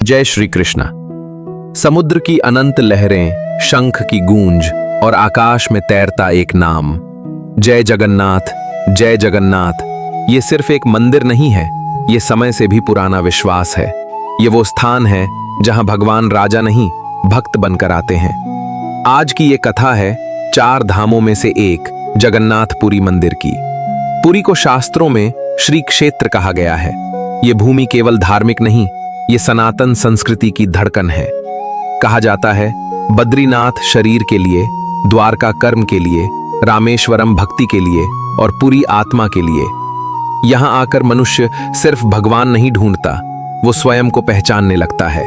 जय श्री कृष्ण। समुद्र की अनंत लहरें, शंख की गूंज और आकाश में तैरता एक नाम, जय जगन्नाथ, जय जगन्नाथ। ये सिर्फ एक मंदिर नहीं है, ये समय से भी पुराना विश्वास है। ये वो स्थान है जहां भगवान राजा नहीं, भक्त बनकर आते हैं। आज की ये कथा है 4 धामों में से एक जगन्नाथपुरी मंदिर की। पुरी को शास्त्रों में श्री क्षेत्र कहा गया है। ये भूमि केवल धार्मिक नहीं, ये सनातन संस्कृति की धड़कन है। कहा जाता है बद्रीनाथ शरीर के लिए, द्वारका कर्म के लिए, रामेश्वरम भक्ति के लिए और पुरी आत्मा के लिए। यहां आकर मनुष्य सिर्फ भगवान नहीं ढूंढता, वो स्वयं को पहचानने लगता है।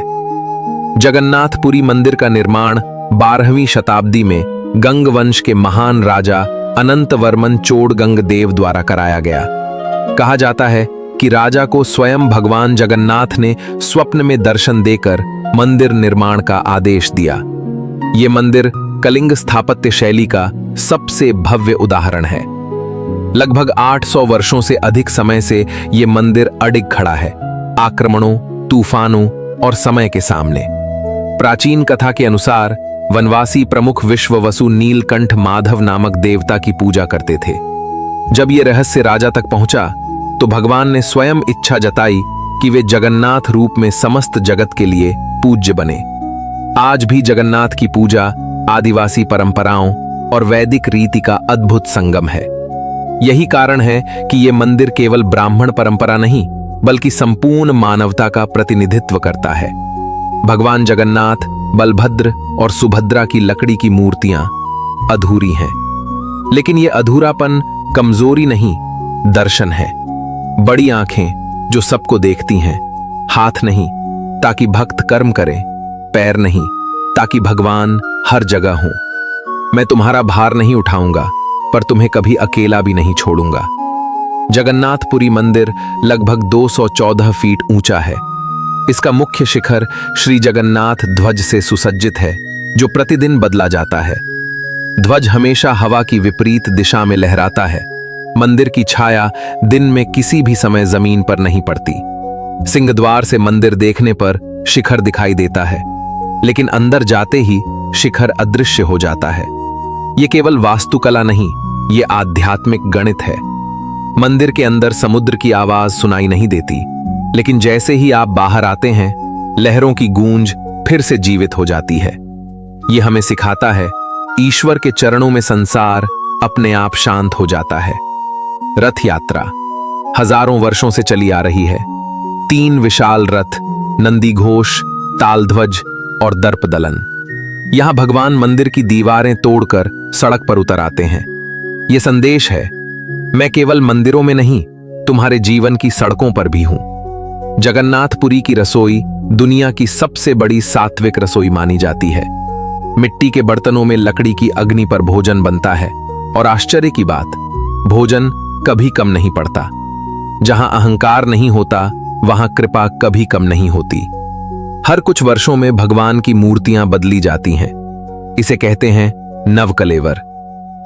जगन्नाथपुरी मंदिर का निर्माण 12वीं शताब्दी में गंग वंश के महान राजा अनंतवर्मन चोड़गंगदेव द्वारा कराया गया। कहा जाता है कि राजा को स्वयं भगवान जगन्नाथ ने स्वप्न में दर्शन देकर मंदिर निर्माण का आदेश दिया। ये मंदिर कलिंग स्थापत्य शैली का सबसे भव्य उदाहरण है। लगभग 800 वर्षों से अधिक समय से ये मंदिर अडिग खड़ा है, आक्रमणों, तूफानों और समय के सामने। प्राचीन कथा के अनुसार वनवासी प्रमुख विश्ववसु नीलकंठ माधव नामक देवता की पूजा करते थे। जब ये रहस्य राजा तक पहुंचा तो भगवान ने स्वयं इच्छा जताई कि वे जगन्नाथ रूप में समस्त जगत के लिए पूज्य बने। आज भी जगन्नाथ की पूजा आदिवासी परंपराओं और वैदिक रीति का अद्भुत संगम है। यही कारण है कि ये मंदिर केवल ब्राह्मण परंपरा नहीं, बल्कि संपूर्ण मानवता का प्रतिनिधित्व करता है। भगवान जगन्नाथ, बलभद्र और सुभद्रा की लकड़ी की मूर्तियां अधूरी हैं, लेकिन ये अधूरापन कमजोरी नहीं, दर्शन है। बड़ी आंखें जो सबको देखती हैं, हाथ नहीं ताकि भक्त कर्म करें, पैर नहीं ताकि भगवान हर जगह हो। मैं तुम्हारा भार नहीं उठाऊंगा, पर तुम्हें कभी अकेला भी नहीं छोड़ूंगा। जगन्नाथपुरी मंदिर लगभग 214 फीट ऊंचा है। इसका मुख्य शिखर श्री जगन्नाथ ध्वज से सुसज्जित है, जो प्रतिदिन बदला जाता है। ध्वज हमेशा हवा की विपरीत दिशा में लहराता है। मंदिर की छाया दिन में किसी भी समय जमीन पर नहीं पड़ती। सिंहद्वार से मंदिर देखने पर शिखर दिखाई देता है, लेकिन अंदर जाते ही शिखर अदृश्य हो जाता है। ये केवल वास्तुकला नहीं, ये आध्यात्मिक गणित है। मंदिर के अंदर समुद्र की आवाज सुनाई नहीं देती, लेकिन जैसे ही आप बाहर आते हैं, लहरों की गूंज फिर से जीवित हो जाती है। ये हमें सिखाता है ईश्वर के चरणों में संसार अपने आप शांत हो जाता है। रथ यात्रा हजारों वर्षों से चली आ रही है। 3 विशाल रथ, नंदी घोष, तालध्वज और दर्पदलन। यहां भगवान मंदिर की दीवारें तोड़कर सड़क पर उतर आते हैं। यह संदेश है, मैं केवल मंदिरों में नहीं, तुम्हारे जीवन की सड़कों पर भी हूं। जगन्नाथपुरी की रसोई दुनिया की सबसे बड़ी सात्विक रसोई मानी जाती है। मिट्टी के बर्तनों में लकड़ी की अग्नि पर भोजन बनता है, और आश्चर्य की बात, भोजन कभी कम नहीं पड़ता। जहां अहंकार नहीं होता, वहां कृपा कभी कम नहीं होती। हर कुछ वर्षों में भगवान की मूर्तियां बदली जाती हैं। इसे कहते हैं नवकलेवर।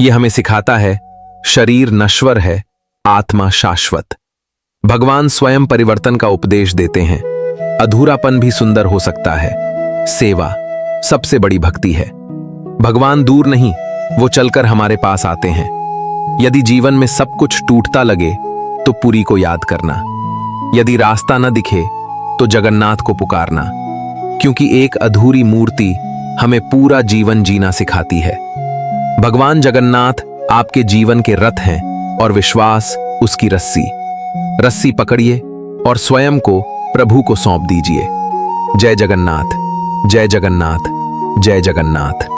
यह हमें सिखाता है शरीर नश्वर है, आत्मा शाश्वत। भगवान स्वयं परिवर्तन का उपदेश देते हैं। अधूरापन भी सुंदर हो सकता है। सेवा सबसे बड़ी भक्ति है। भगवान दूर नहीं, वो चलकर हमारे पास आते हैं। यदि जीवन में सब कुछ टूटता लगे तो पुरी को याद करना। यदि रास्ता न दिखे तो जगन्नाथ को पुकारना, क्योंकि एक अधूरी मूर्ति हमें पूरा जीवन जीना सिखाती है। भगवान जगन्नाथ आपके जीवन के रथ हैं और विश्वास उसकी रस्सी। रस्सी पकड़िए और स्वयं को प्रभु को सौंप दीजिए। जय जगन्नाथ, जय जगन्नाथ, जय जगन्नाथ।